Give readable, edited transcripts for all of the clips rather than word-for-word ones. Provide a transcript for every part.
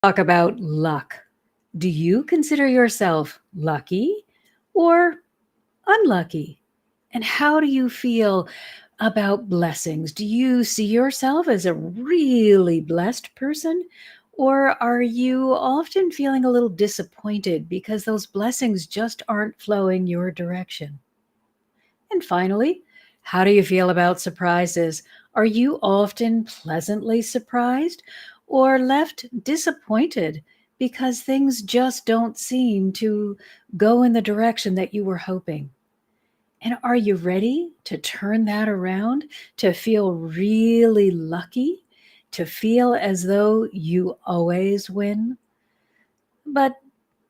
Talk about luck. Do you consider yourself lucky or unlucky? And how do you feel about blessings? Do you see yourself as a really blessed person? Or are you often feeling a little disappointed because those blessings just aren't flowing your direction? And finally, how do you feel about surprises? Are you often pleasantly surprised or left disappointed because things just don't seem to go in the direction that you were hoping? And are you ready to turn that around, to feel really lucky, to feel as though you always win? But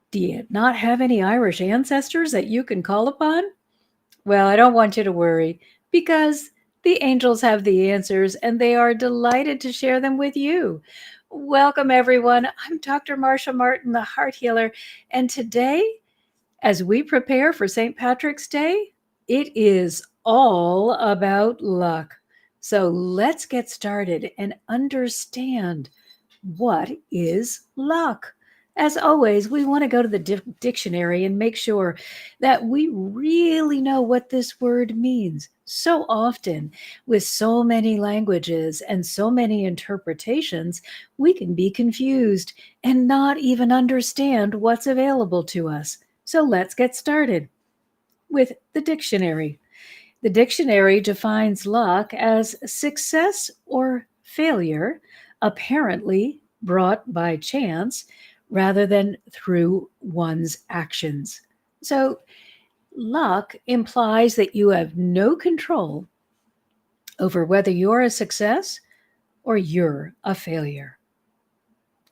do you not have any Irish ancestors that you can call upon? Well, I don't want you to worry because the angels have the answers and they are delighted to share them with you. Welcome, everyone. I'm Dr. Marcia Martin, the heart healer. And today, as we prepare for St. Patrick's Day, it is all about luck. So let's get started and understand what is luck. As always, we want to go to the dictionary and make sure that we really know what this word means. So often, with so many languages and so many interpretations, we can be confused and not even understand what's available to us. So let's get started with the dictionary. The dictionary defines luck as success or failure, apparently brought by chance rather than through one's actions. So, luck implies that you have no control over whether you're a success or you're a failure.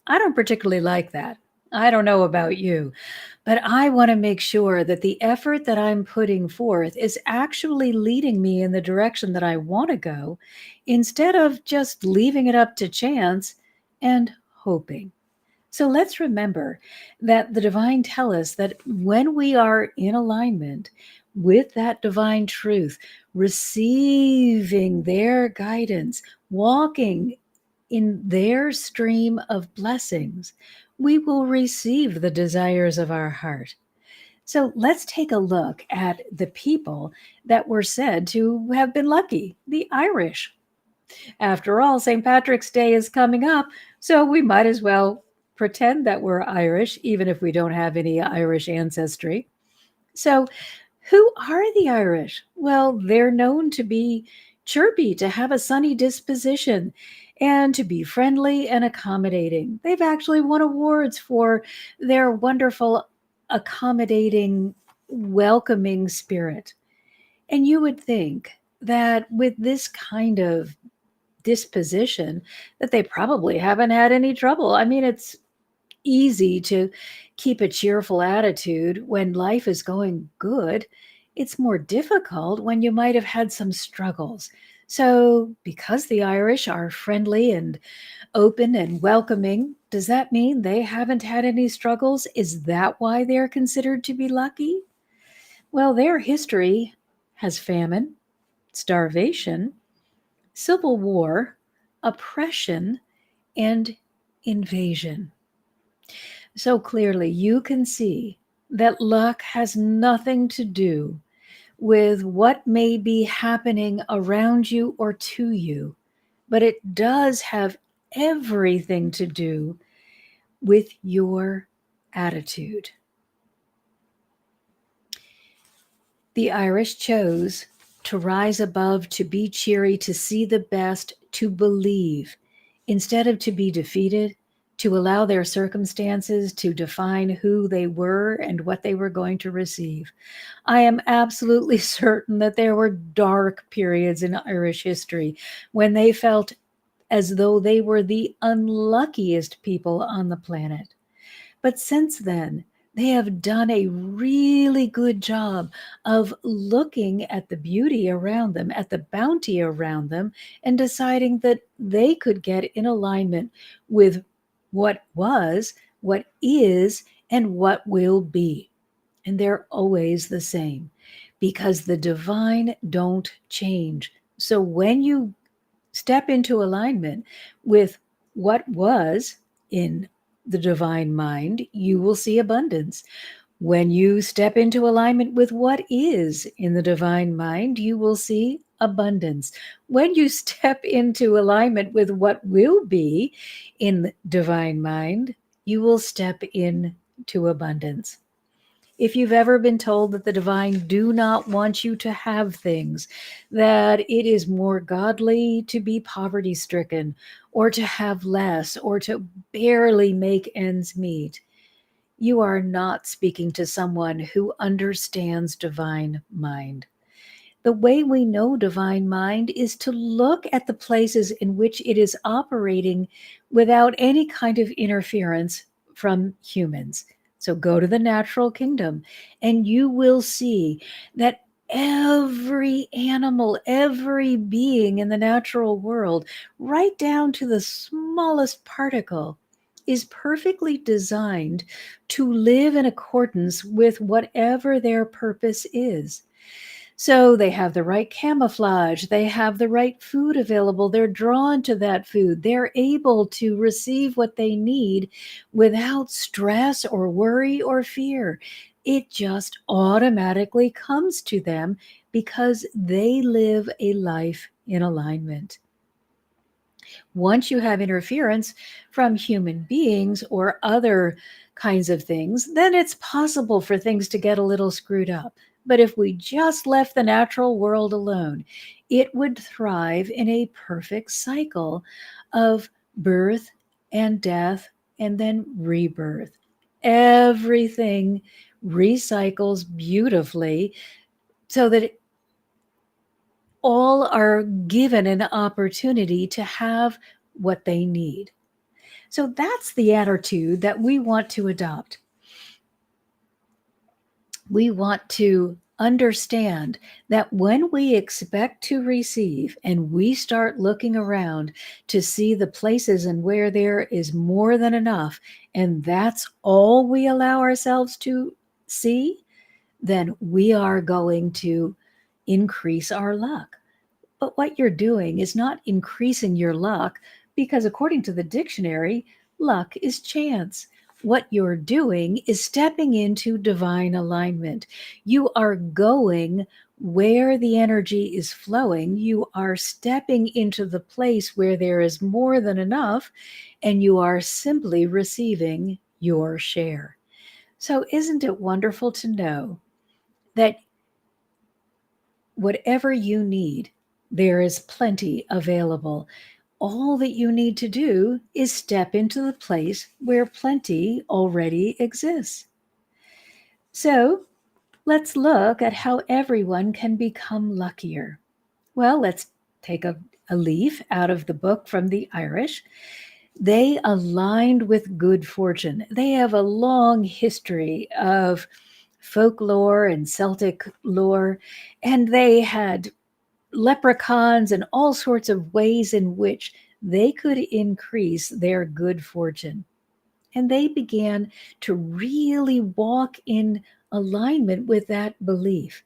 I don't particularly like that. I don't know about you, but I want to make sure that the effort that I'm putting forth is actually leading me in the direction that I want to go instead of just leaving it up to chance and hoping. So let's remember that the divine tell us that when we are in alignment with that divine truth, receiving their guidance, walking in their stream of blessings, we will receive the desires of our heart. So let's take a look at the people that were said to have been lucky, the Irish. After all, St. Patrick's Day is coming up, so we might as well pretend that we're Irish, even if we don't have any Irish ancestry. So, who are the Irish? Well, they're known to be chirpy, to have a sunny disposition, and to be friendly and accommodating. They've actually won awards for their wonderful, accommodating, welcoming spirit. And you would think that with this kind of disposition, that they probably haven't had any trouble. I mean, it's easy to keep a cheerful attitude when life is going good. It's more difficult when you might have had some struggles. So, because the Irish are friendly and open and welcoming, does that mean they haven't had any struggles? Is that why they're considered to be lucky? Well, their history has famine, starvation, civil war, oppression, and invasion. So clearly, you can see that luck has nothing to do with what may be happening around you or to you, but it does have everything to do with your attitude. The Irish chose to rise above, to be cheery, to see the best, to believe, instead of to be defeated, to allow their circumstances to define who they were and what they were going to receive. I am absolutely certain that there were dark periods in Irish history when they felt as though they were the unluckiest people on the planet. But since then, they have done a really good job of looking at the beauty around them, at the bounty around them, and deciding that they could get in alignment with what was, what is, and what will be. And they're always the same because the divine don't change. So when you step into alignment with what was in the divine mind, you will see abundance. When you step into alignment with what is in the divine mind, you will see abundance. When you step into alignment with what will be in the divine mind, you will step into abundance. If you've ever been told that the divine do not want you to have things, that it is more godly to be poverty stricken, or to have less, or to barely make ends meet, you are not speaking to someone who understands divine mind. The way we know divine mind is to look at the places in which it is operating without any kind of interference from humans. So go to the natural kingdom and you will see that every animal, every being in the natural world, right down to the smallest particle, is perfectly designed to live in accordance with whatever their purpose is. So they have the right camouflage, they have the right food available, they're drawn to that food, they're able to receive what they need without stress or worry or fear. It just automatically comes to them because they live a life in alignment. Once you have interference from human beings or other kinds of things, then it's possible for things to get a little screwed up. But if we just left the natural world alone, it would thrive in a perfect cycle of birth and death and then rebirth. Everything recycles beautifully so that all are given an opportunity to have what they need. So that's the attitude that we want to adopt. We want to understand that when we expect to receive and we start looking around to see the places and where there is more than enough, and that's all we allow ourselves to see, then we are going to increase our luck. But what you're doing is not increasing your luck because, according to the dictionary, luck is chance. What you're doing is stepping into divine alignment. You are going where the energy is flowing. You are stepping into the place where there is more than enough, and you are simply receiving your share. So, isn't it wonderful to know that whatever you need, there is plenty available. All that you need to do is step into the place where plenty already exists. So let's look at how everyone can become luckier. Well, let's take a leaf out of the book from the Irish. They aligned with good fortune. They have a long history of folklore and Celtic lore, and they had leprechauns and all sorts of ways in which they could increase their good fortune. And they began to really walk in alignment with that belief.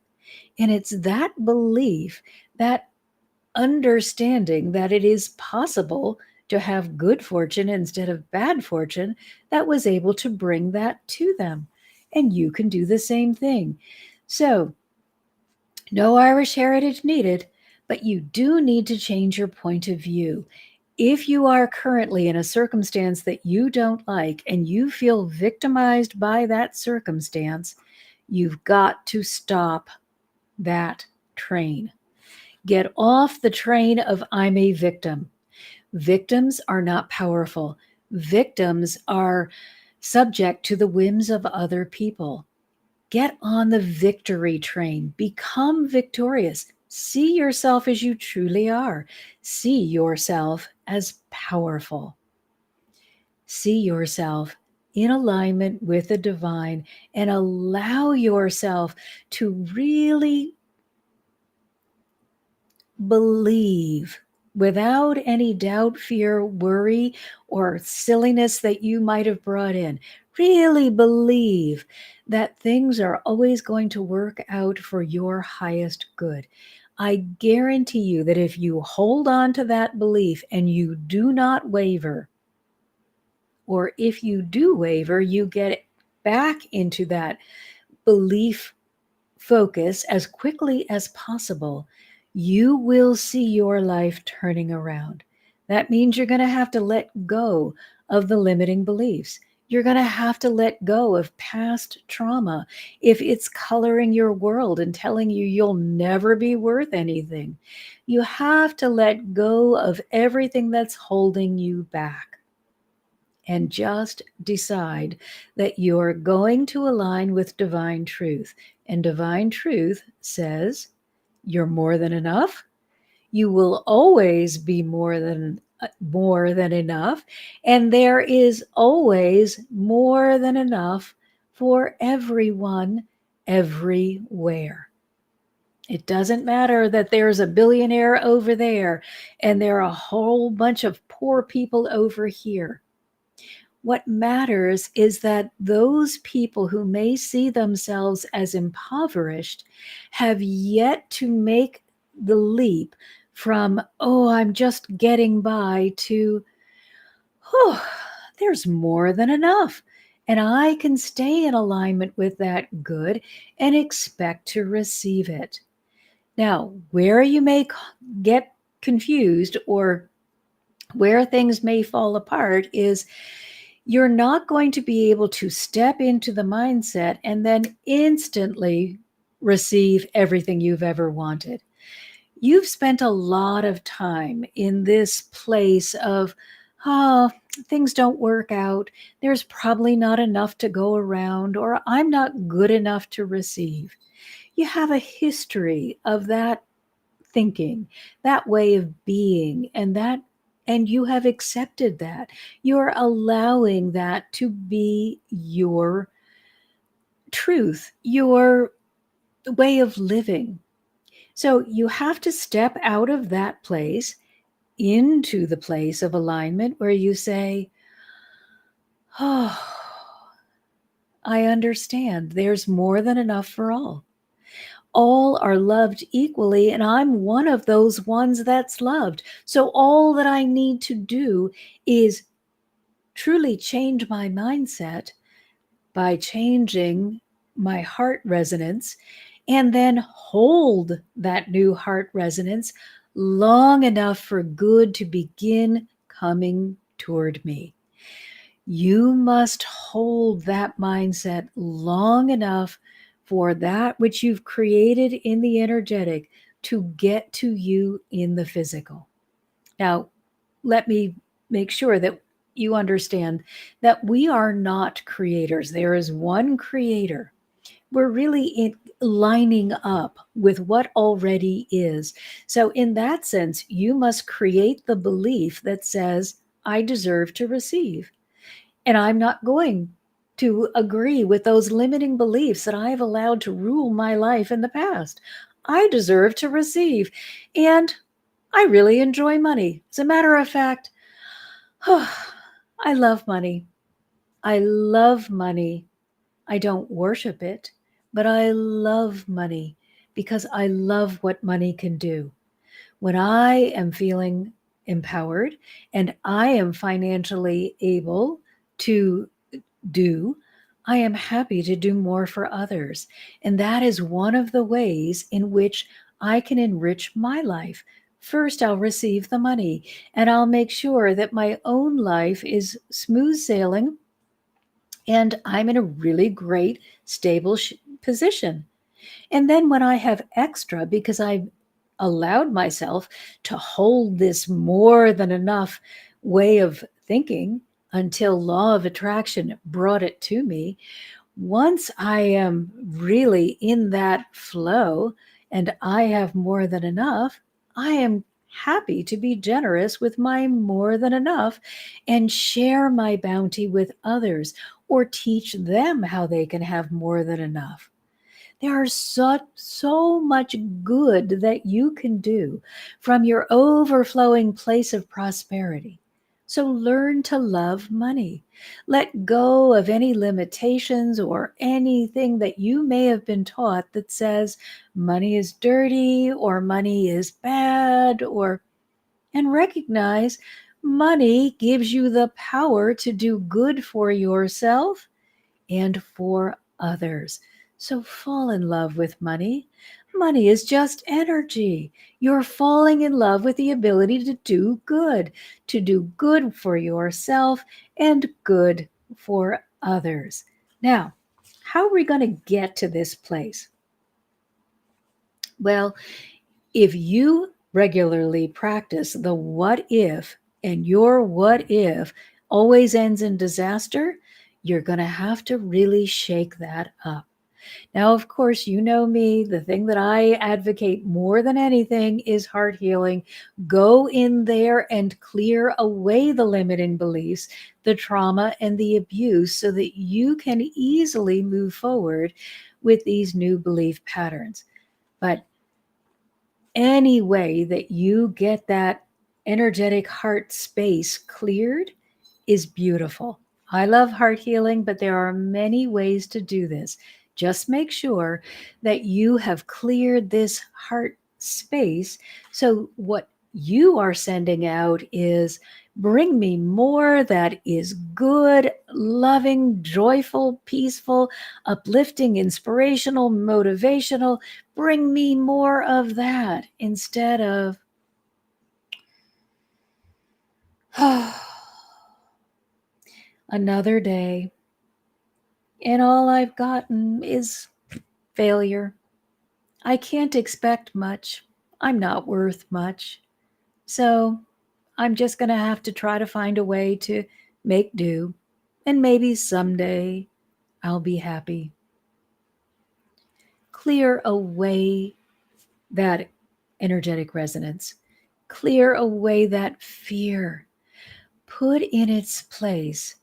And it's that belief, that understanding that it is possible to have good fortune instead of bad fortune, that was able to bring that to them. And you can do the same thing. So, no Irish heritage needed, but you do need to change your point of view. If you are currently in a circumstance that you don't like and you feel victimized by that circumstance, you've got to stop that train. Get off the train of I'm a victim. Victims are not powerful. Victims are subject to the whims of other people. Get on the victory train. Become victorious. See yourself as you truly are. See yourself as powerful. See yourself in alignment with the divine and allow yourself to really believe without any doubt, fear, worry, or silliness that you might have brought in. Really believe that things are always going to work out for your highest good. I guarantee you that if you hold on to that belief and you do not waver, Or if you do waver, you get back into that belief focus as quickly as possible, you will see your life turning around. That means you're going to have to let go of the limiting beliefs. You're going to have to let go of past trauma if it's coloring your world and telling you you'll never be worth anything. You have to let go of everything that's holding you back and just decide that you're going to align with divine truth. And divine truth says you're more than enough. You will always be more than enough, and there is always more than enough for everyone everywhere. It doesn't matter that there's a billionaire over there and there are a whole bunch of poor people over here. What matters is that those people who may see themselves as impoverished have yet to make the leap from, oh, I'm just getting by, to, oh, there's more than enough. And I can stay in alignment with that good and expect to receive it. Now, where you may get confused or where things may fall apart is you're not going to be able to step into the mindset and then instantly receive everything you've ever wanted. You've spent a lot of time in this place of, oh, things don't work out. There's probably not enough to go around, or I'm not good enough to receive. You have a history of that thinking, that way of being, and you have accepted that. You're allowing that to be your truth, your way of living. So you have to step out of that place into the place of alignment where you say, oh, I understand there's more than enough for all. All are loved equally, and I'm one of those ones that's loved. So all that I need to do is truly change my mindset by changing my heart resonance, and then hold that new heart resonance long enough for good to begin coming toward me. You must hold that mindset long enough for that which you've created in the energetic to get to you in the physical. Now, let me make sure that you understand that we are not creators. There is one creator. We're really lining up with what already is. So, in that sense, you must create the belief that says, I deserve to receive. And I'm not going to agree with those limiting beliefs that I've allowed to rule my life in the past. I deserve to receive. And I really enjoy money. As a matter of fact, I love money. I love money. I don't worship it, but I love money because I love what money can do. When I am feeling empowered and I am financially able to do, I am happy to do more for others. And that is one of the ways in which I can enrich my life. First, I'll receive the money and I'll make sure that my own life is smooth sailing and I'm in a really great, stable position. And then when I have extra, because I've allowed myself to hold this more than enough way of thinking until law of attraction brought it to me, once I am really in that flow and I have more than enough, I am happy to be generous with my more than enough and share my bounty with others or teach them how they can have more than enough. There is so much good that you can do from your overflowing place of prosperity. So learn to love money. Let go of any limitations or anything that you may have been taught that says money is dirty or money is bad, and recognize Money gives you the power to do good for yourself and for others. So fall in love with money. Money is just energy. You're falling in love with the ability to do good for yourself and good for others. Now, how are we going to get to this place? Well, if you regularly practice the what if, and your what if always ends in disaster, you're going to have to really shake that up. Now, of course, you know me. The thing that I advocate more than anything is heart healing. Go in there and clear away the limiting beliefs, the trauma, and the abuse so that you can easily move forward with these new belief patterns. But any way that you get that energetic heart space cleared is beautiful. I love heart healing, but there are many ways to do this. Just make sure that you have cleared this heart space. So, what you are sending out is bring me more that is good, loving, joyful, peaceful, uplifting, inspirational, motivational. Bring me more of that instead of, another day, and all I've gotten is failure. I can't expect much. I'm not worth much. So I'm just going to have to try to find a way to make do. And maybe someday I'll be happy. Clear away that energetic resonance. Clear away that fear. Put in its place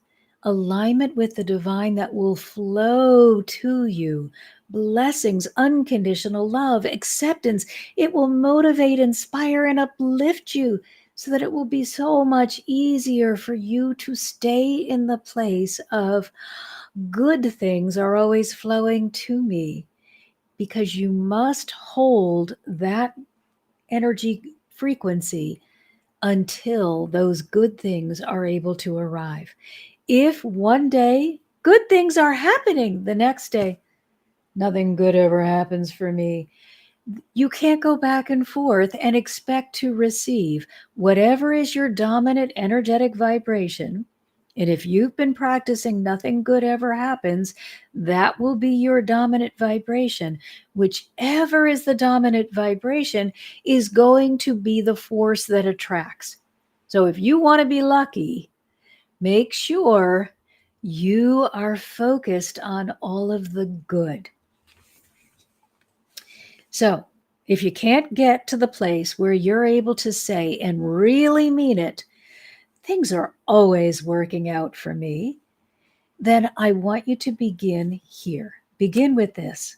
alignment with the divine that will flow to you. Blessings, unconditional love, acceptance. It will motivate, inspire, and uplift you so that it will be so much easier for you to stay in the place of good things are always flowing to me, because you must hold that energy frequency until those good things are able to arrive. If one day good things are happening, the next day nothing good ever happens for me, you can't go back and forth and expect to receive whatever is your dominant energetic vibration. And if you've been practicing nothing good ever happens, that will be your dominant vibration. Whichever is the dominant vibration is going to be the force that attracts. So if you want to be lucky, make sure you are focused on all of the good. So if you can't get to the place where you're able to say and really mean it, things are always working out for me, then I want you to begin here. Begin with this.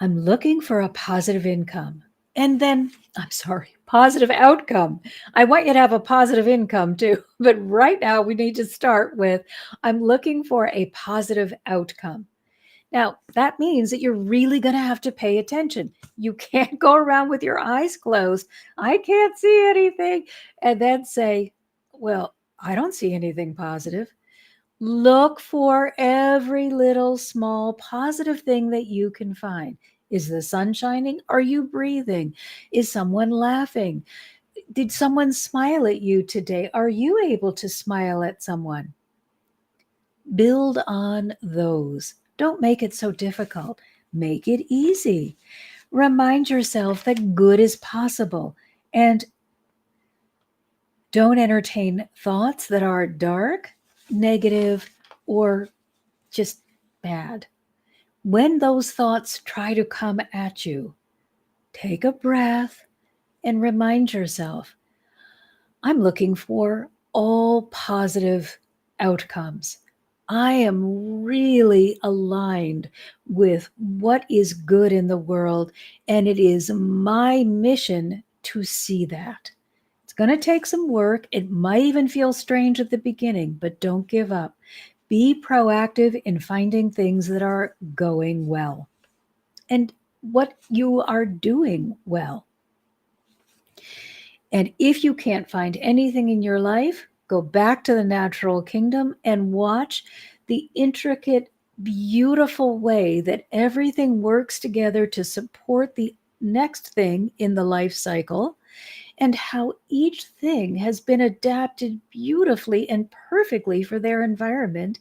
I'm looking for a positive income. And then, positive outcome. I want you to have a positive income too. But right now, we need to start with I'm looking for a positive outcome. Now, that means that you're really going to have to pay attention. You can't go around with your eyes closed. I can't see anything. And then say, well, I don't see anything positive. Look for every little small positive thing that you can find. Is the sun shining? Are you breathing? Is someone laughing? Did someone smile at you today? Are you able to smile at someone? Build on those. Don't make it so difficult. Make it easy. Remind yourself that good is possible, and don't entertain thoughts that are dark, negative, or just bad. When those thoughts try to come at you, take a breath and remind yourself, I'm looking for all positive outcomes. I am really aligned with what is good in the world, and it is my mission to see that. It's going to take some work. It might even feel strange at the beginning, but don't give up. Be proactive in finding things that are going well and what you are doing well. And if you can't find anything in your life, go back to the natural kingdom and watch the intricate, beautiful way that everything works together to support the next thing in the life cycle, and how each thing has been adapted beautifully and perfectly for their environment,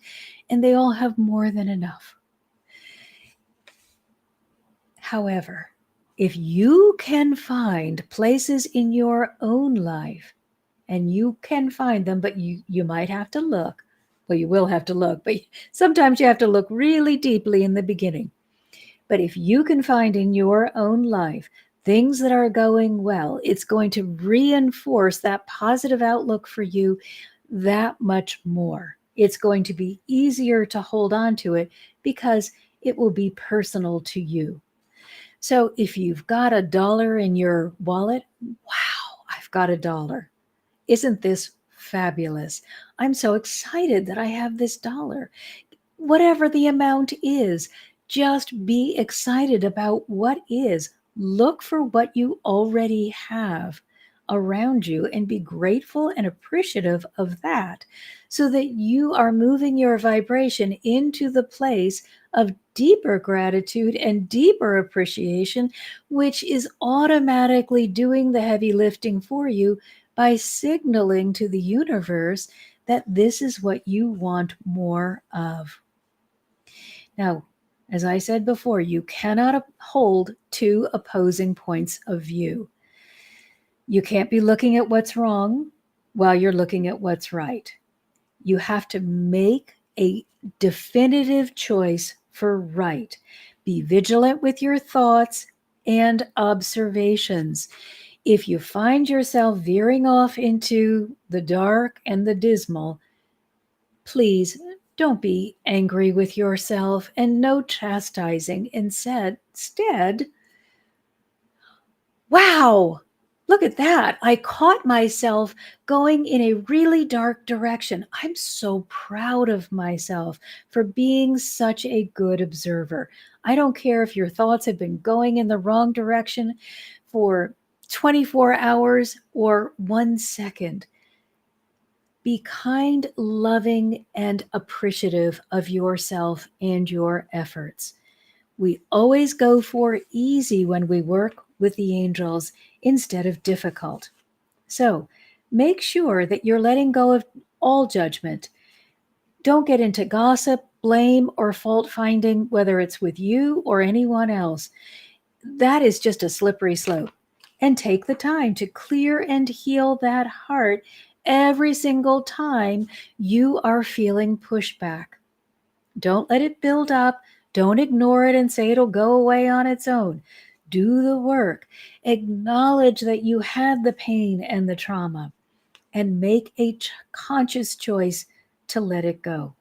and they all have more than enough. However, if you can find places in your own life, and you can find them, but you might have to look. Well, you will have to look, but sometimes you have to look really deeply in the beginning. But if you can find in your own life things that are going well, it's going to reinforce that positive outlook for you that much more. It's going to be easier to hold on to it because it will be personal to you. So if you've got $1 in your wallet, wow, I've got $1. Isn't this fabulous? I'm so excited that I have this dollar. Whatever the amount is, just be excited about what is. Look for what you already have around you and be grateful and appreciative of that, so that you are moving your vibration into the place of deeper gratitude and deeper appreciation, which is automatically doing the heavy lifting for you by signaling to the universe that this is what you want more of. Now, as I said before, you cannot hold two opposing points of view. You can't be looking at what's wrong while you're looking at what's right. You have to make a definitive choice for right. Be vigilant with your thoughts and observations. If you find yourself veering off into the dark and the dismal, please don't be angry with yourself and no chastising. Instead, wow, look at that. I caught myself going in a really dark direction. I'm so proud of myself for being such a good observer. I don't care if your thoughts have been going in the wrong direction for 24 hours or 1 second. Be kind, loving, and appreciative of yourself and your efforts. We always go for easy when we work with the angels instead of difficult. So make sure that you're letting go of all judgment. Don't get into gossip, blame, or fault finding, whether it's with you or anyone else. That is just a slippery slope. And take the time to clear and heal that heart every single time you are feeling pushback. Don't let it build up. Don't ignore it and say it'll go away on its own. Do the work. Acknowledge that you had the pain and the trauma and make a conscious choice to let it go.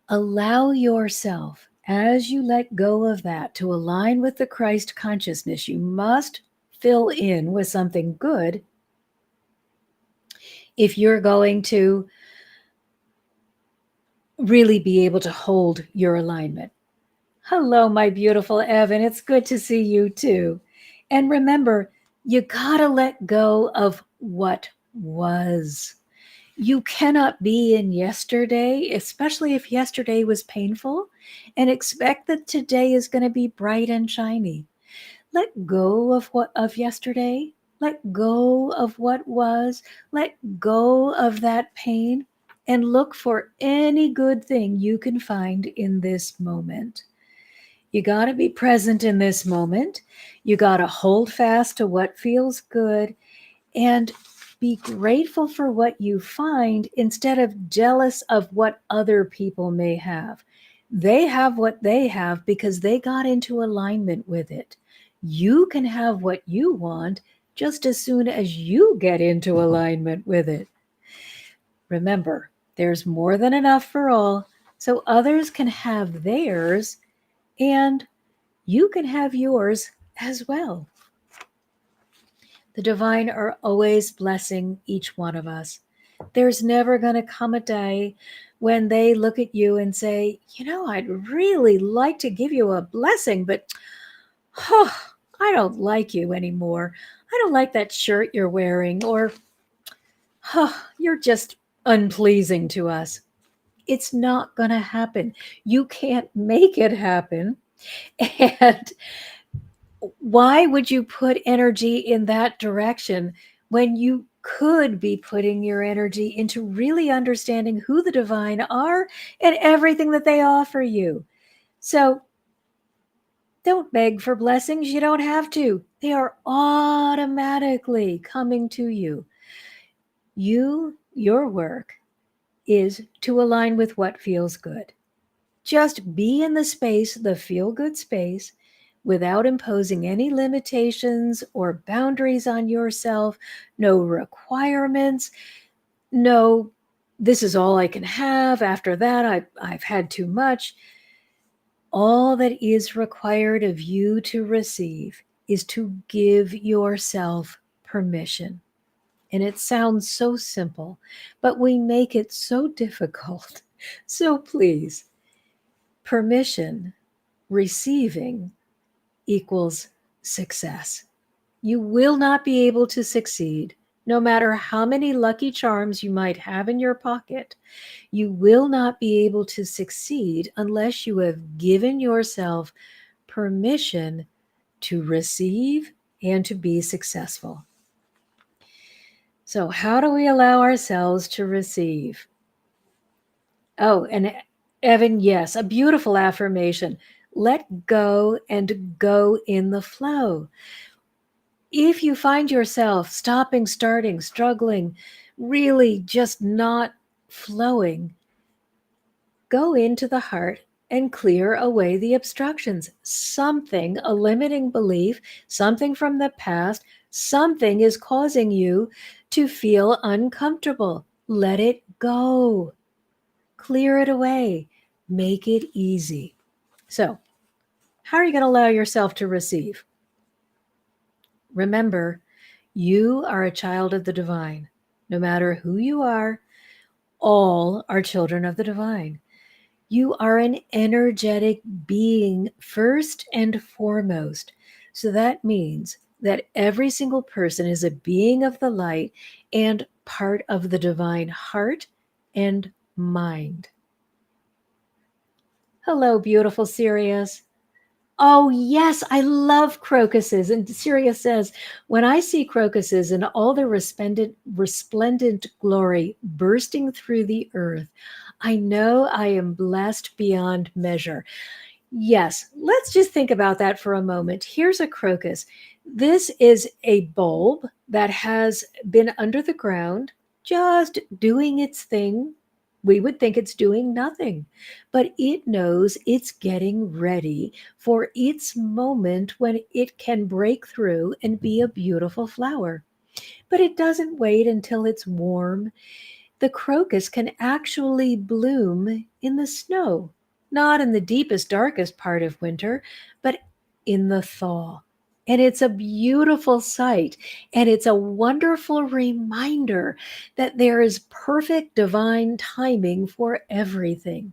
Allow yourself, as you let go of that, to align with the Christ consciousness. You must fill in with something good if you're going to really be able to hold your alignment. Hello, my beautiful Evan. It's good to see you too. And remember, you gotta let go of what was. You cannot be in yesterday, especially if yesterday was painful, and expect that today is going to be bright and shiny. Let go of yesterday. Let go of what was. Let go of that pain and look for any good thing you can find in this moment. You got to be present in this moment. You got to hold fast to what feels good and be grateful for what you find instead of jealous of what other people may have. They have what they have because they got into alignment with it. You can have what you want just as soon as you get into alignment with it. Remember, there's more than enough for all, so others can have theirs and you can have yours as well. The divine are always blessing each one of us. There's never going to come a day when they look at you and say, I'd really like to give you a blessing, but I don't like you anymore. I don't like that shirt you're wearing, or you're just unpleasing to us. It's not going to happen. You can't make it happen. And why would you put energy in that direction when you could be putting your energy into really understanding who the divine are and everything that they offer you? So don't beg for blessings. You don't have to. They are automatically coming to you. Your work is to align with what feels good. Just be in the space, the feel good space, without imposing any limitations or boundaries on yourself, no requirements, no, this is all I can have. After that, I've had too much. All that is required of you to receive is to give yourself permission. And it sounds so simple, but we make it so difficult. So please, permission, receiving equals success. You will not be able to succeed no matter how many lucky charms you might have in your pocket. You will not be able to succeed unless you have given yourself permission to receive and to be successful. So, how do we allow ourselves to receive? Oh, and Evan, yes, a beautiful affirmation. Let go and go in the flow. If you find yourself stopping, starting, struggling, really just not flowing, go into the heart and clear away the obstructions. Something, a limiting belief, something from the past, something is causing you to feel uncomfortable. Let it go. Clear it away. Make it easy. So, how are you going to allow yourself to receive? Remember, you are a child of the divine. No matter who you are, all are children of the divine. You are an energetic being first and foremost. So that means that every single person is a being of the light and part of the divine heart and mind. Hello, beautiful Sirius. Oh, yes, I love crocuses. And Sirius says, when I see crocuses in all their resplendent glory bursting through the earth, I know I am blessed beyond measure. Yes, let's just think about that for a moment. Here's a crocus. This is a bulb that has been under the ground, just doing its thing. We would think it's doing nothing, but it knows it's getting ready for its moment when it can break through and be a beautiful flower. But it doesn't wait until it's warm. The crocus can actually bloom in the snow, not in the deepest, darkest part of winter, but in the thaw. And it's a beautiful sight. And it's a wonderful reminder that there is perfect divine timing for everything.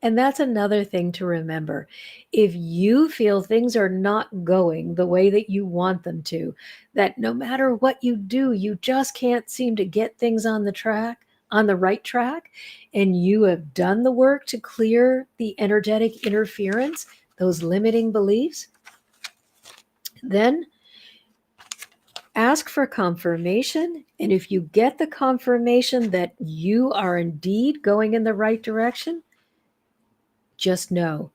And that's another thing to remember. If you feel things are not going the way that you want them to, that no matter what you do, you just can't seem to get things on the right track, and you have done the work to clear the energetic interference, those limiting beliefs, then ask for confirmation. And if you get the confirmation that you are indeed going in the right direction, just know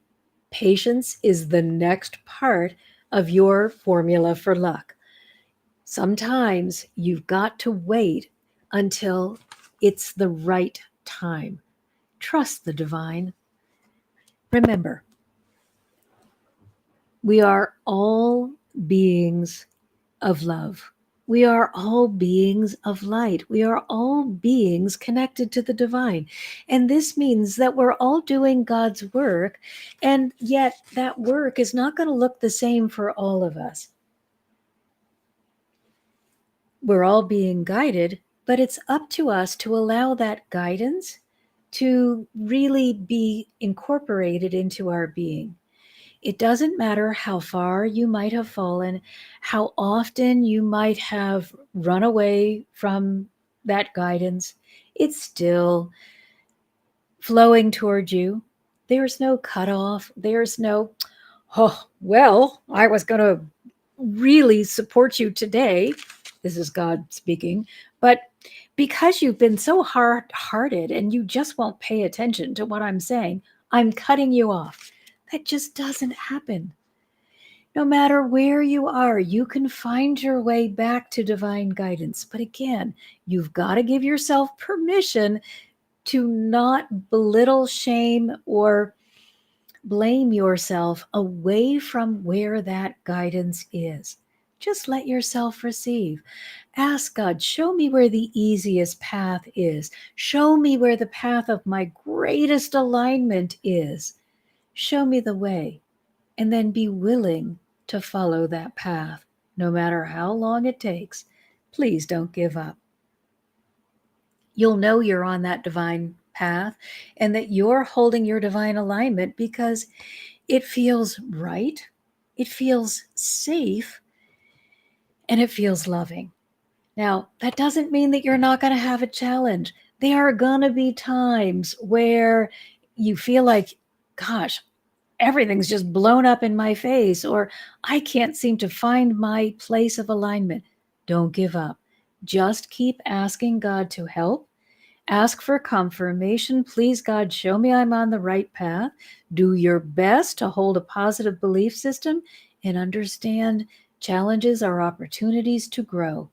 patience is the next part of your formula for luck. Sometimes you've got to wait until it's the right time. Trust the divine. Remember, we are all beings of love. We are all beings of light. We are all beings connected to the divine. And this means that we're all doing God's work, and yet that work is not going to look the same for all of us. We're all being guided, but it's up to us to allow that guidance to really be incorporated into our being. It doesn't matter how far you might have fallen, how often you might have run away from that guidance. It's still flowing towards you. There's no cutoff. There's no, oh, well, I was going to really support you today. This is God speaking. But because you've been so hard hearted and you just won't pay attention to what I'm saying, I'm cutting you off. That just doesn't happen. No matter where you are, you can find your way back to divine guidance. But again, you've got to give yourself permission to not belittle, shame, or blame yourself away from where that guidance is. Just let yourself receive. Ask God, show me where the easiest path is. Show me where the path of my greatest alignment is. Show me the way. And then be willing to follow that path, no matter how long it takes. Please don't give up. You'll know you're on that divine path and that you're holding your divine alignment because it feels right, it feels safe, and it feels loving. Now, that doesn't mean that you're not going to have a challenge. There are going to be times where you feel like, gosh, everything's just blown up in my face, or I can't seem to find my place of alignment. Don't give up. Just keep asking God to help. Ask for confirmation. Please, God, show me I'm on the right path. Do your best to hold a positive belief system and understand challenges are opportunities to grow.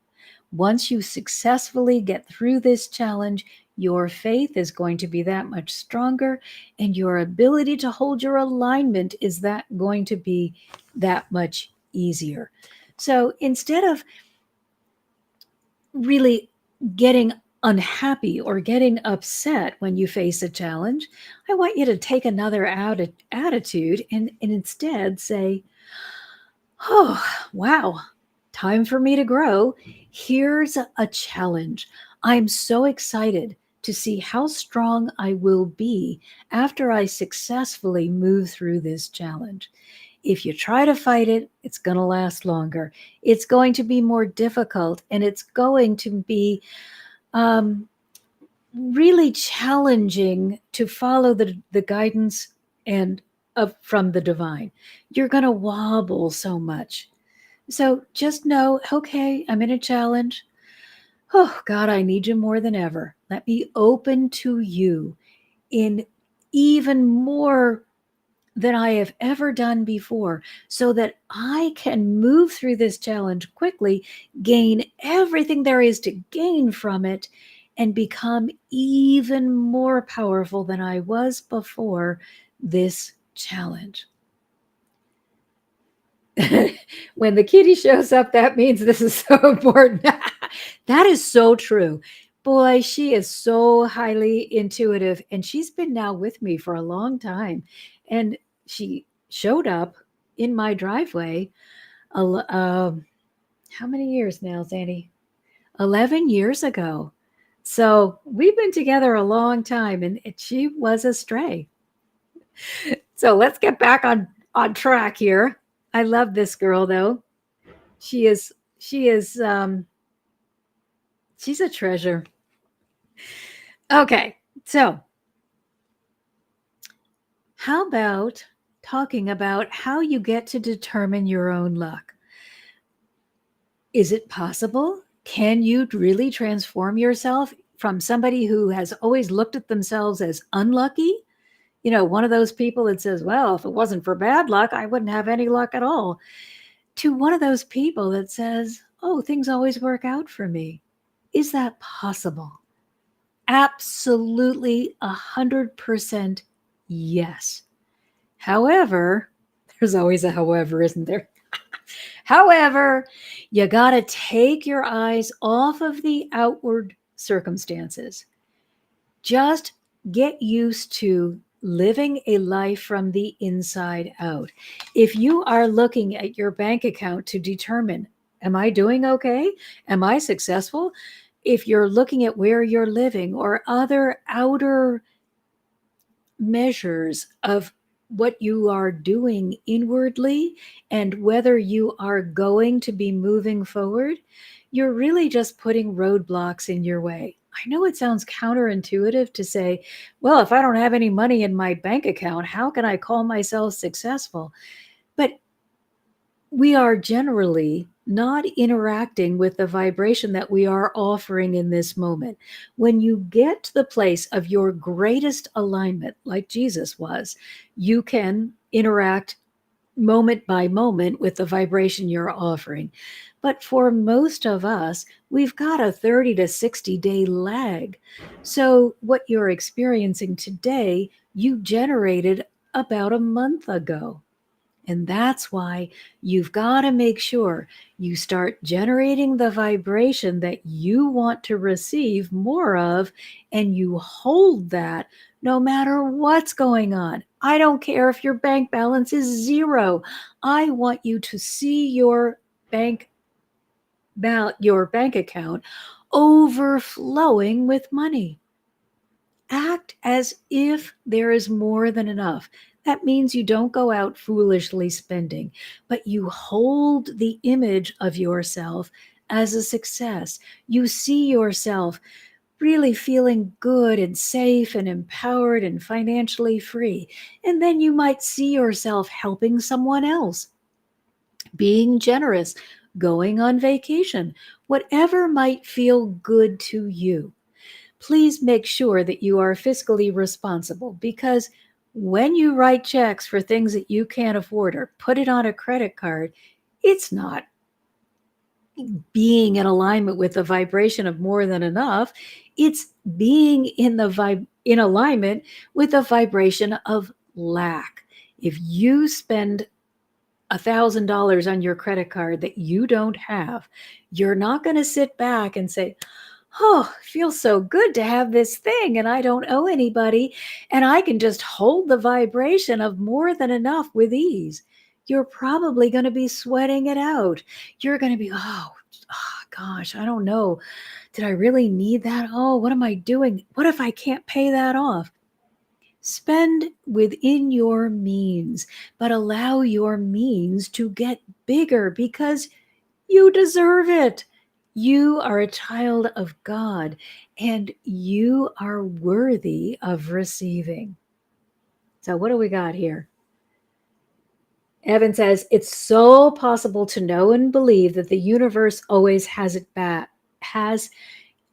Once you successfully get through this challenge, your faith is going to be that much stronger, and your ability to hold your alignment is that going to be that much easier. So instead of really getting unhappy or getting upset when you face a challenge, I want you to take another attitude and instead say, oh, wow, time for me to grow. Here's a challenge. I'm so excited to see how strong I will be after I successfully move through this challenge. If you try to fight it, it's going to last longer. It's going to be more difficult, and it's going to be really challenging to follow the guidance and from the divine. You're going to wobble so much. So just know, okay, I'm in a challenge. Oh, God, I need you more than ever. Let me open to you in even more than I have ever done before so that I can move through this challenge quickly, gain everything there is to gain from it, and become even more powerful than I was before this challenge. When the kitty shows up, that means this is so important. That is so true. Boy, she is so highly intuitive, and she's been now with me for a long time. And she showed up in my driveway. How many years now, Zanny? 11 years ago. So we've been together a long time, and she was a stray. So let's get back on track here. I love this girl, though. She is she's a treasure. Okay, so how about talking about how you get to determine your own luck? Is it possible? Can you really transform yourself from somebody who has always looked at themselves as unlucky? You know, one of those people that says, well, if it wasn't for bad luck, I wouldn't have any luck at all, to one of those people that says, oh, things always work out for me. Is that possible? Absolutely 100% yes. However, there's always a however, isn't there? However, you got to take your eyes off of the outward circumstances. Just get used to living a life from the inside out. If you are looking at your bank account to determine, am I doing okay? Am I successful? If you're looking at where you're living or other outer measures of what you are doing inwardly and whether you are going to be moving forward, you're really just putting roadblocks in your way. I know it sounds counterintuitive to say, well, if I don't have any money in my bank account, how can I call myself successful? But we are generally not interacting with the vibration that we are offering in this moment. When you get to the place of your greatest alignment, like Jesus was, you can interact moment by moment with the vibration you're offering. But for most of us, we've got a 30 to 60-day lag. So what you're experiencing today, you generated about a month ago. And that's why you've got to make sure you start generating the vibration that you want to receive more of, and you hold that no matter what's going on. I don't care if your bank balance is zero. I want you to see bank your bank account overflowing with money. Act as if there is more than enough. That means you don't go out foolishly spending, but you hold the image of yourself as a success. You see yourself really feeling good and safe and empowered and financially free. And then you might see yourself helping someone else, being generous, going on vacation, whatever might feel good to you. Please make sure that you are fiscally responsible, because when you write checks for things that you can't afford or put it on a credit card, it's not being in alignment with the vibration of more than enough. It's being in alignment with the vibration of lack. If you spend $1,000 on your credit card that you don't have, you're not going to sit back and say, oh, it feels so good to have this thing and I don't owe anybody and I can just hold the vibration of more than enough with ease. You're probably going to be sweating it out. You're going to be, oh gosh, I don't know. Did I really need that? Oh, what am I doing? What if I can't pay that off? Spend within your means, but allow your means to get bigger because you deserve it. You are a child of God and you are worthy of receiving. So, what do we got here? Evan says, it's so possible to know and believe that the universe always has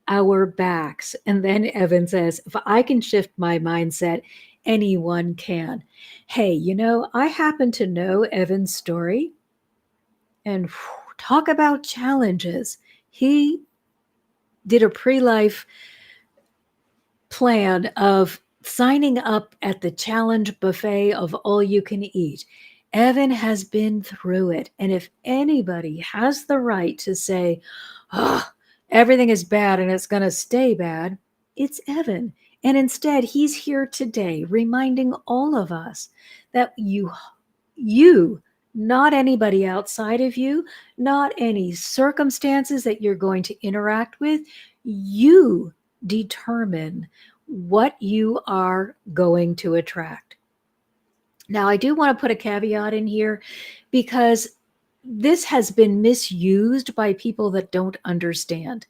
our backs. And then Evan says, if I can shift my mindset, anyone can. Hey, I happen to know Evan's story, and talk about challenges. He did a pre-life plan of signing up at the challenge buffet of all you can eat. Evan has been through it. And if anybody has the right to say, oh, everything is bad and it's going to stay bad, it's Evan. And instead, he's here today reminding all of us that you, not anybody outside of you, not any circumstances that you're going to interact with, you determine what you are going to attract. Now, I do want to put a caveat in here because this has been misused by people that don't understand.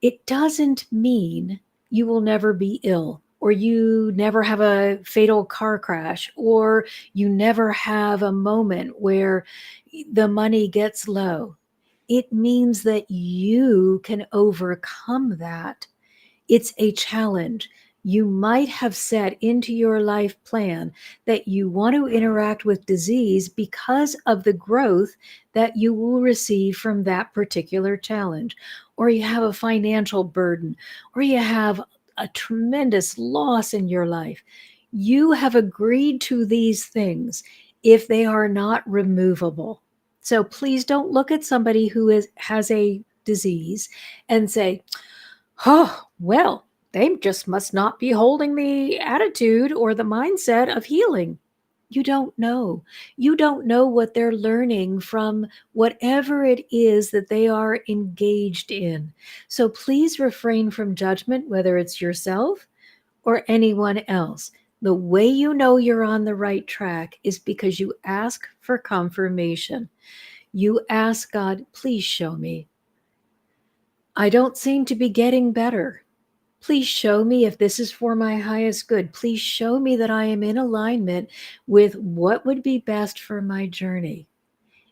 It doesn't mean you will never be ill, or you never have a fatal car crash, or you never have a moment where the money gets low. It means that you can overcome that. It's a challenge. You might have set into your life plan that you want to interact with disease because of the growth that you will receive from that particular challenge. Or you have a financial burden, or you have a tremendous loss in your life. You have agreed to these things if they are not removable. So please don't look at somebody who has a disease and say, oh, well, they just must not be holding the attitude or the mindset of healing. You don't know. You don't know what they're learning from whatever it is that they are engaged in. So please refrain from judgment, whether it's yourself or anyone else. The way you know you're on the right track is because you ask for confirmation. You ask God, please show me. I don't seem to be getting better. Please show me if this is for my highest good. Please show me that I am in alignment with what would be best for my journey.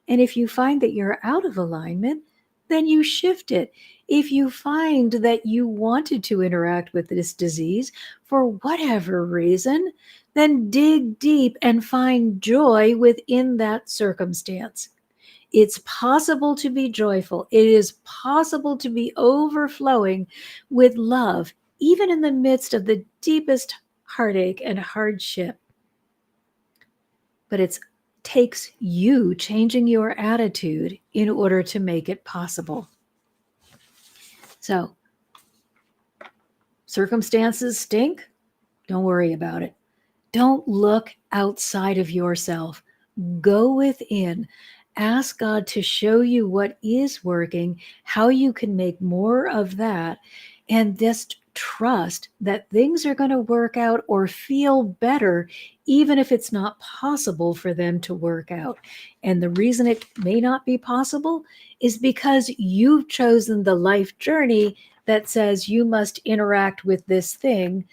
And if you find that you're out of alignment, then you shift it. If you find that you wanted to interact with this disease for whatever reason, then dig deep and find joy within that circumstance. It's possible to be joyful. It is possible to be overflowing with love, even in the midst of the deepest heartache and hardship. But it takes you changing your attitude in order to make it possible. So, circumstances stink. Don't worry about it. Don't look outside of yourself. Go within. Ask God to show you what is working, how you can make more of that, and just trust that things are going to work out or feel better, even if it's not possible for them to work out. And the reason it may not be possible is because you've chosen the life journey that says you must interact with this thing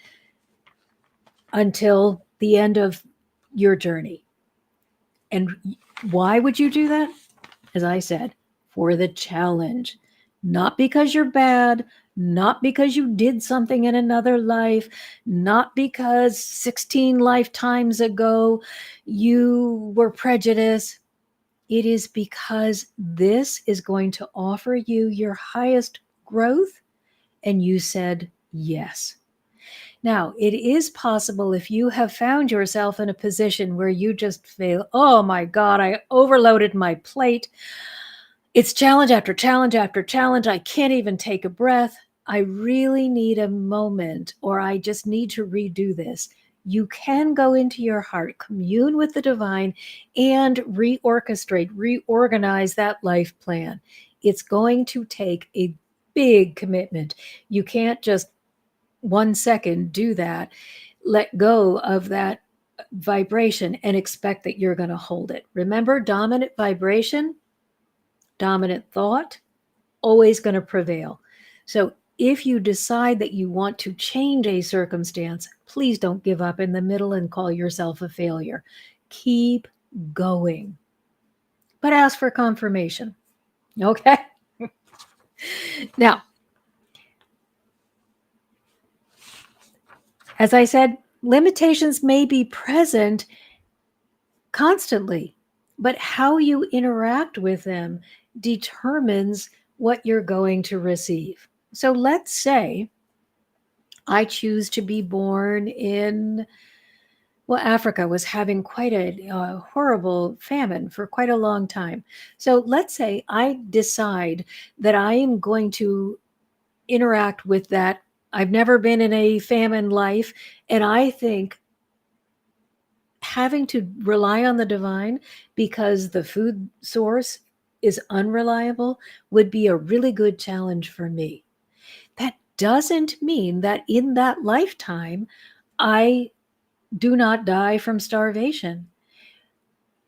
until the end of your journey. And why would you do that? As I said, for the challenge, not because you're bad, not because you did something in another life, not because 16 lifetimes ago you were prejudiced. It is because this is going to offer you your highest growth, and you said yes. Now, it is possible if you have found yourself in a position where you just feel, oh my God, I overloaded my plate. It's challenge after challenge after challenge. I can't even take a breath. I really need a moment, or I just need to redo this. You can go into your heart, commune with the divine, and reorchestrate, reorganize that life plan. It's going to take a big commitment. You can't just 1 second do that, let go of that vibration and expect that you're going to hold it. Remember, dominant vibration, dominant thought, always going to prevail. So if you decide that you want to change a circumstance, please don't give up in the middle and call yourself a failure. Keep going, but ask for confirmation. Okay? Now, as I said, limitations may be present constantly, but how you interact with them determines what you're going to receive. So let's say I choose to be born in, well, Africa was having quite a horrible famine for quite a long time. So let's say I decide that I am going to interact with that. I've never been in a famine life, and I think having to rely on the divine because the food source is unreliable would be a really good challenge for me. That doesn't mean that in that lifetime, I do not die from starvation,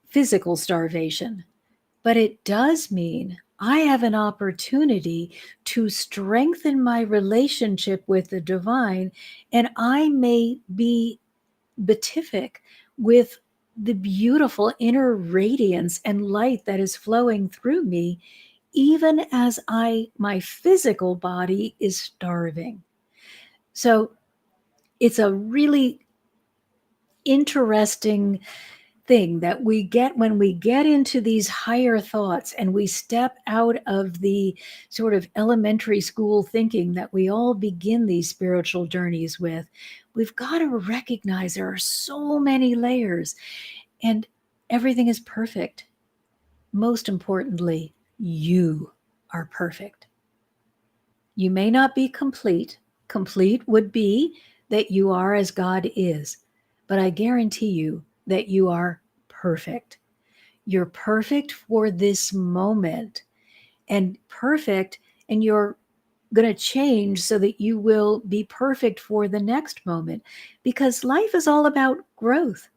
physical starvation. But it does mean I have an opportunity to strengthen my relationship with the divine, and I may be beatific with the beautiful inner radiance and light that is flowing through me, even as my physical body is starving. So it's a really interesting thing that we get when we get into these higher thoughts and we step out of the sort of elementary school thinking that we all begin these spiritual journeys with. We've got to recognize there are so many layers, and everything is perfect. Most importantly, you are perfect. You may not be complete. Complete would be that you are as God is, but I guarantee you that you are perfect. You're perfect for this moment, and perfect, and you're going to change so that you will be perfect for the next moment, because life is all about growth.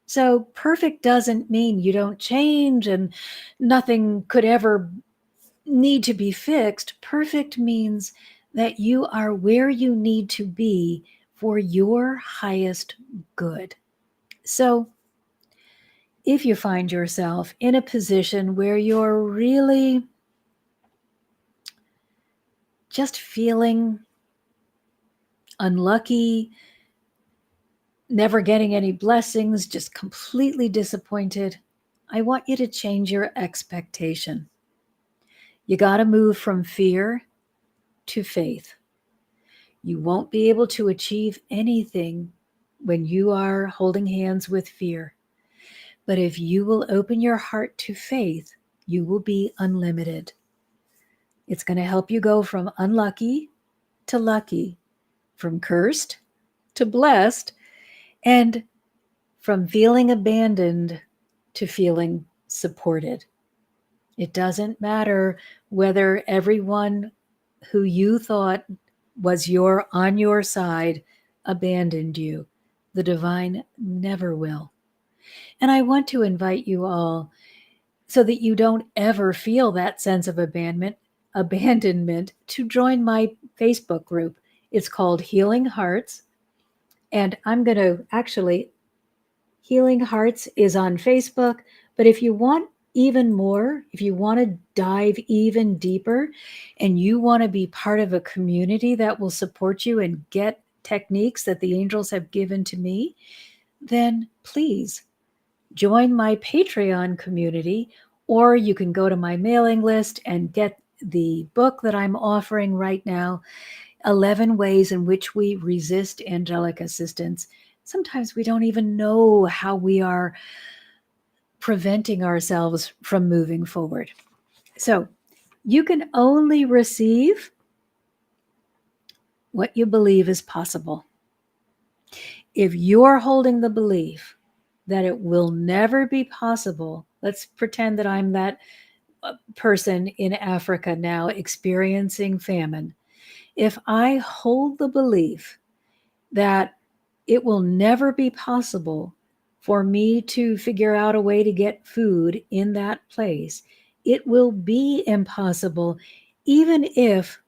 So perfect doesn't mean you don't change and nothing could ever need to be fixed. Perfect means that you are where you need to be for your highest good. So if you find yourself in a position where you're really just feeling unlucky, never getting any blessings, just completely disappointed, I want you to change your expectation. You got to move from fear to faith. You won't be able to achieve anything when you are holding hands with fear. But if you will open your heart to faith, you will be unlimited. It's going to help you go from unlucky to lucky, from cursed to blessed, and from feeling abandoned to feeling supported. It doesn't matter whether everyone who you thought was on your side abandoned you. The divine never will. And I want to invite you all, so that you don't ever feel that sense of abandonment, to join my Facebook group. It's called Healing Hearts. And I'm going to actually, Healing Hearts is on Facebook. But if you want even more, if you want to dive even deeper and you want to be part of a community that will support you and get techniques that the angels have given to me, then please join my Patreon community, or you can go to my mailing list and get the book that I'm offering right now, 11 Ways in Which We Resist Angelic Assistance. Sometimes we don't even know how we are preventing ourselves from moving forward. So you can only receive what you believe is possible. If you're holding the belief that it will never be possible, let's pretend that I'm that person in Africa now experiencing famine. If I hold the belief that it will never be possible for me to figure out a way to get food in that place, it will be impossible, even if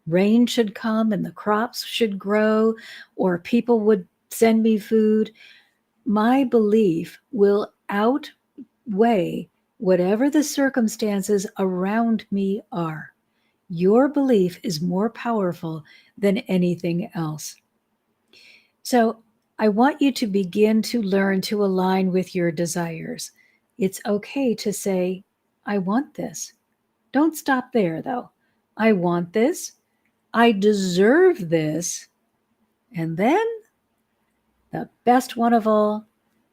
rain should come and the crops should grow or people would send me food. My belief will outweigh whatever the circumstances around me are. Your belief is more powerful than anything else. So I want you to begin to learn to align with your desires. It's okay to say, I want this. Don't stop there, though. I want this. I deserve this. And then the best one of all,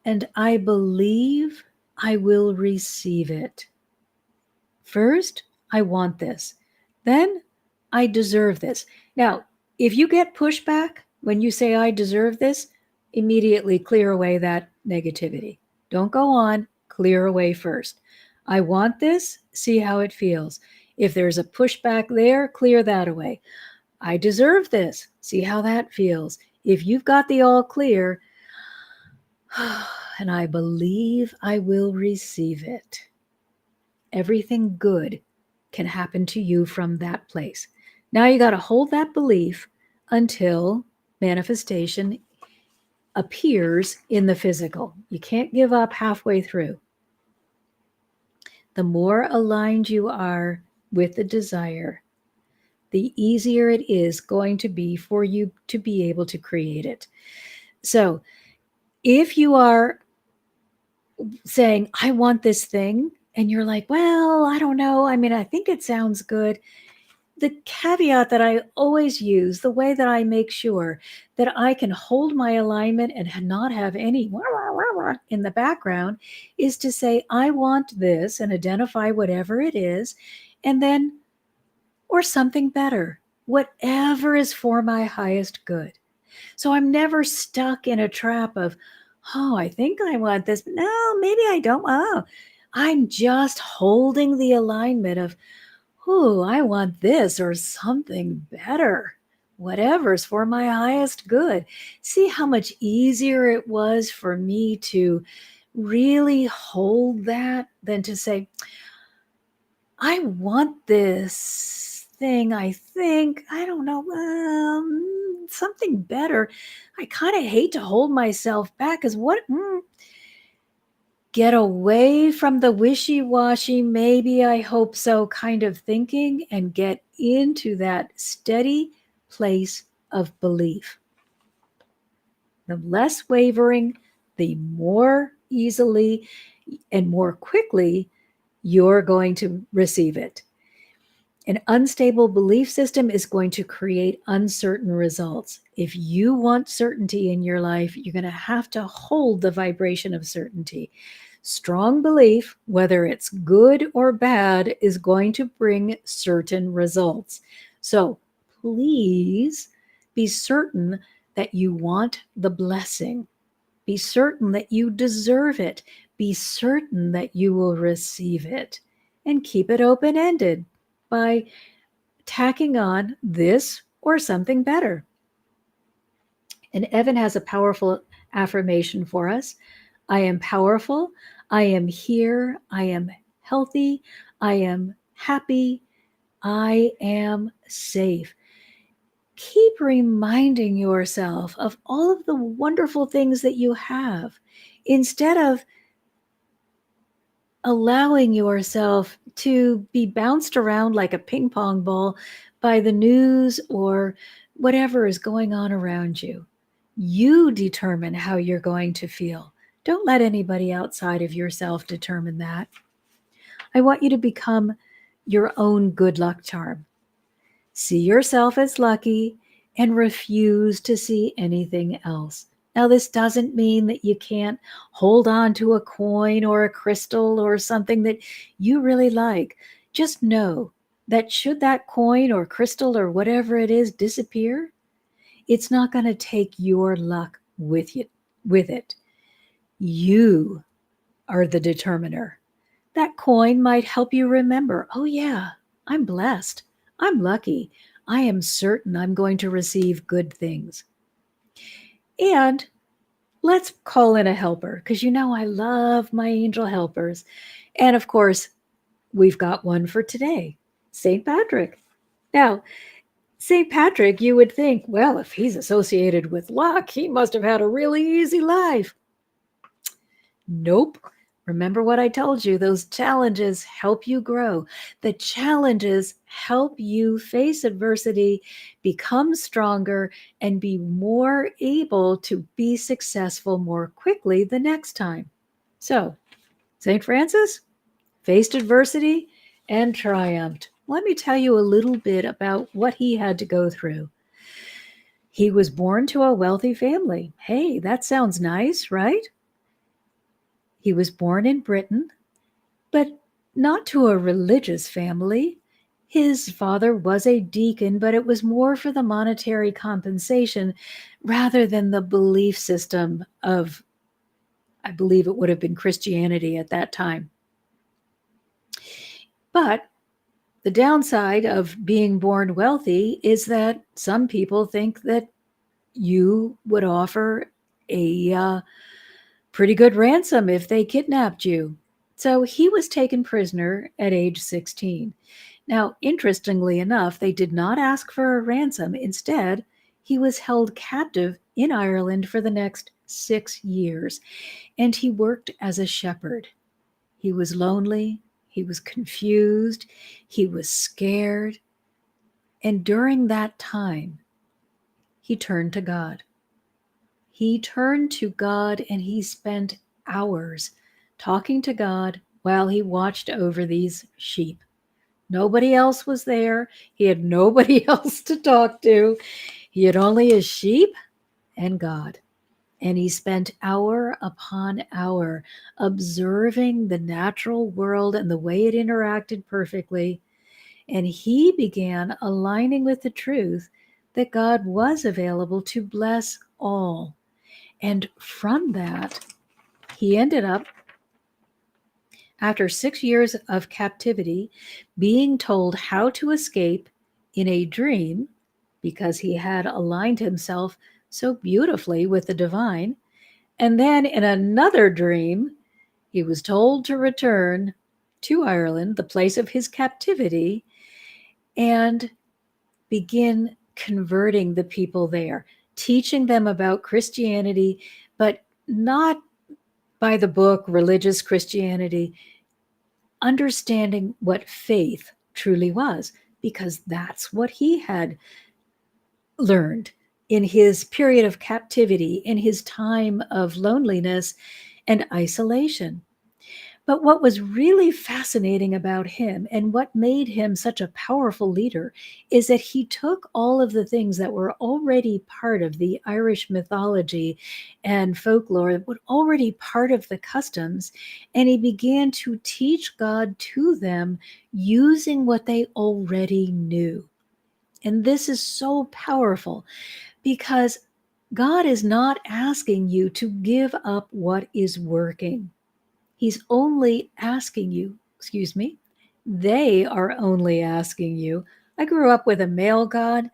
and I believe I will receive it. First, I want this. Then, I deserve this. Now, if you get pushback when you say, I deserve this, immediately clear away that negativity. Don't go on, clear away first. I want this, see how it feels. If there's a pushback there, clear that away. I deserve this, see how that feels. If you've got the all clear, and I believe I will receive it, everything good can happen to you from that place. Now you got to hold that belief until manifestation appears in the physical. You can't give up halfway through. The more aligned you are with the desire, the easier it is going to be for you to be able to create it. So if you are saying, I want this thing, and you're like, well, I don't know. I mean, I think it sounds good. The caveat that I always use, the way that I make sure that I can hold my alignment and not have any in the background, is to say, I want this, and identify whatever it is, and then, or something better, whatever is for my highest good. So I'm never stuck in a trap of, oh, I think I want this. No, maybe I don't. Oh, I'm just holding the alignment of, Oh, I want this or something better. Whatever's for my highest good. See how much easier it was for me to really hold that than to say, I want this thing, I think, I don't know, something better. I kind of hate to hold myself back because get away from the wishy-washy, maybe I hope so kind of thinking and get into that steady place of belief. The less wavering, the more easily and more quickly you're going to receive it. An unstable belief system is going to create uncertain results. If you want certainty in your life, you're going to have to hold the vibration of certainty. Strong belief, whether it's good or bad, is going to bring certain results. So please be certain that you want the blessing. Be certain that you deserve it. Be certain that you will receive it. And keep it open-ended by tacking on this or something better. And Evan has a powerful affirmation for us. I am powerful. I am here. I am healthy. I am happy. I am safe. Keep reminding yourself of all of the wonderful things that you have instead of allowing yourself to be bounced around like a ping pong ball by the news or whatever is going on around you. You determine how you're going to feel. Don't let anybody outside of yourself determine that. I want you to become your own good luck charm. See yourself as lucky and refuse to see anything else. Now, this doesn't mean that you can't hold on to a coin or a crystal or something that you really like. Just know that should that coin or crystal or whatever it is disappear, it's not going to take your luck with it. You are the determiner. That coin might help you remember, oh yeah, I'm blessed. I'm lucky. I am certain I'm going to receive good things. And let's call in a helper because I love my angel helpers. And of course, we've got one for today, St. Patrick. Now, St. Patrick, you would think, well, if he's associated with luck, he must have had a really easy life. Nope. Remember what I told you, those challenges help you grow. The challenges help you face adversity, become stronger, and be more able to be successful more quickly the next time. So, St. Francis faced adversity and triumphed. Let me tell you a little bit about what he had to go through. He was born to a wealthy family. Hey, that sounds nice, right? He was born in Britain, but not to a religious family. His father was a deacon, but it was more for the monetary compensation rather than the belief system of, I believe it would have been Christianity at that time. But the downside of being born wealthy is that some people think that you would offer a pretty good ransom if they kidnapped you. So he was taken prisoner at age 16. Now, interestingly enough, they did not ask for a ransom. Instead, he was held captive in Ireland for the next 6 years, and he worked as a shepherd. He was lonely, he was confused, he was scared, and during that time, he turned to God. He turned to God and he spent hours talking to God while he watched over these sheep. Nobody else was there. He had nobody else to talk to. He had only his sheep and God. And he spent hour upon hour observing the natural world and the way it interacted perfectly. And he began aligning with the truth that God was available to bless all. And from that, he ended up After 6 years of captivity, being told how to escape in a dream, because he had aligned himself so beautifully with the divine, and then in another dream, he was told to return to Ireland, the place of his captivity, and begin converting the people there, teaching them about Christianity, but not by the book religious Christianity, understanding what faith truly was, because that's what he had learned in his period of captivity, in his time of loneliness and isolation. But what was really fascinating about him and what made him such a powerful leader is that he took all of the things that were already part of the Irish mythology and folklore, that were already part of the customs, and he began to teach God to them using what they already knew. And this is so powerful because God is not asking you to give up what is working. He's only asking you, excuse me, they are only asking you. I grew up with a male God,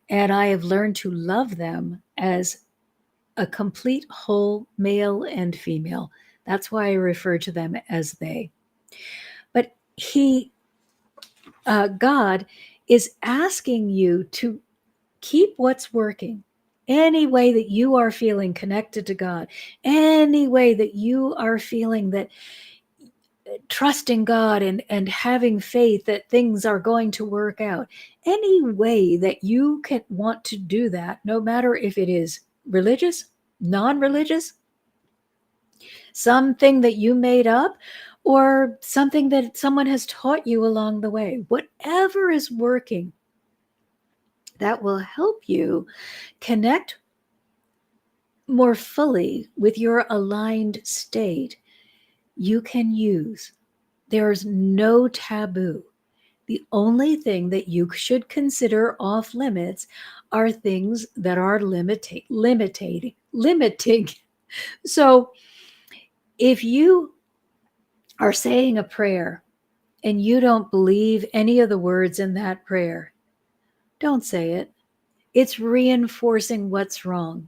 and I have learned to love them as a complete whole male and female. That's why I refer to them as they. But God is asking you to keep what's working. Any way that you are feeling connected to God, any way that you are feeling that trusting God and having faith that things are going to work out. Any way that you can want to do that, no matter if it is religious, non-religious, something that you made up, or something that someone has taught you along the way, whatever is working, that will help you connect more fully with your aligned state, you can use. There's no taboo. The only thing that you should consider off limits are things that are limiting. So if you are saying a prayer and you don't believe any of the words in that prayer, don't say it. It's reinforcing what's wrong.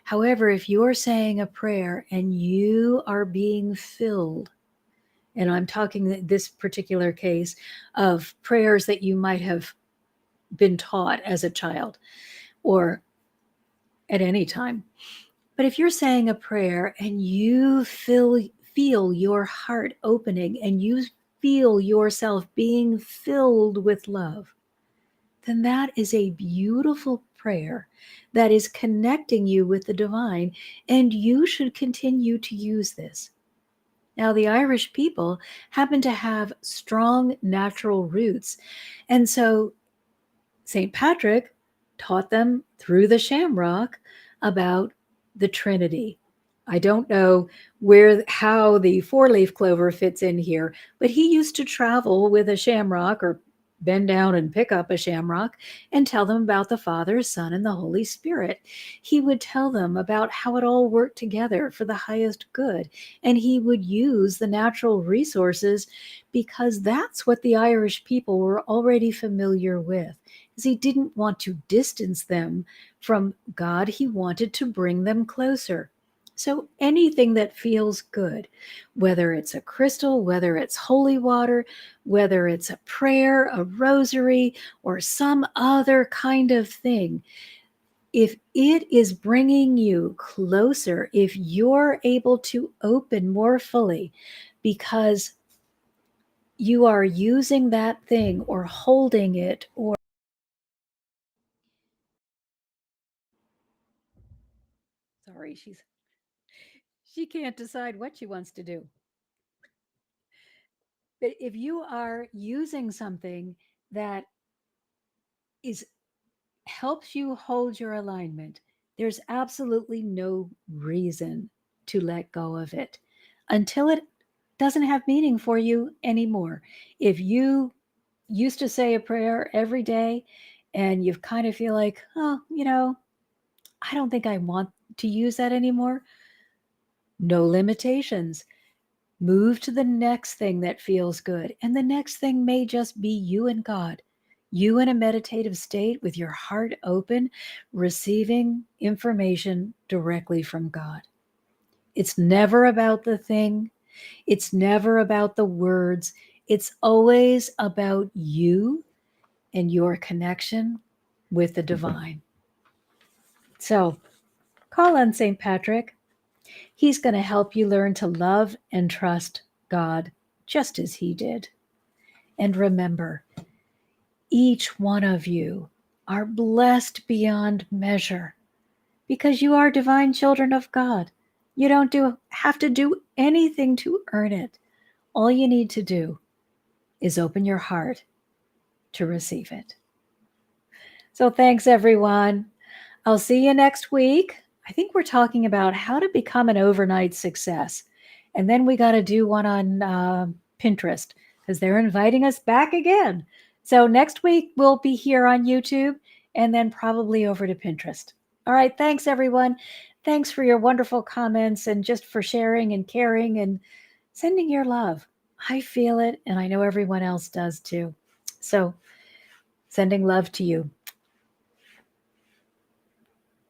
However, if you're saying a prayer and you are being filled, and I'm talking this particular case of prayers that you might have been taught as a child or at any time. But if you're saying a prayer and you feel your heart opening and you feel yourself being filled with love, then that is a beautiful prayer that is connecting you with the divine, and you should continue to use this. Now, the Irish people happen to have strong natural roots, and so St. Patrick taught them through the shamrock about the Trinity. I don't know how the four-leaf clover fits in here, but he used to travel with a shamrock or bend down and pick up a shamrock and tell them about the Father, Son, and the Holy Spirit. He would tell them about how it all worked together for the highest good, and he would use the natural resources because that's what the Irish people were already familiar with. Because he didn't want to distance them from God, he wanted to bring them closer. So anything that feels good, whether it's a crystal, whether it's holy water, whether it's a prayer, a rosary, or some other kind of thing, if it is bringing you closer, if you're able to open more fully because you are using that thing or holding it, or sorry, she can't decide what she wants to do. But if you are using something that is helps you hold your alignment, there's absolutely no reason to let go of it until it doesn't have meaning for you anymore. If you used to say a prayer every day and you kind of feel like, oh, I don't think I want to use that anymore, no limitations. Move to the next thing that feels good. And the next thing may just be you and God, you in a meditative state with your heart open, receiving information directly from God. It's never about the thing, it's never about the words. It's always about you and your connection with the divine. So call on St. Patrick. He's going to help you learn to love and trust God just as he did. And remember, each one of you are blessed beyond measure because you are divine children of God. You don't have to do anything to earn it. All you need to do is open your heart to receive it. So thanks, everyone. I'll see you next week. I think we're talking about how to become an overnight success. And then we got to do one on Pinterest because they're inviting us back again. So next week we'll be here on YouTube and then probably over to Pinterest. All right. Thanks, everyone. Thanks for your wonderful comments and just for sharing and caring and sending your love. I feel it, and I know everyone else does too. So sending love to you.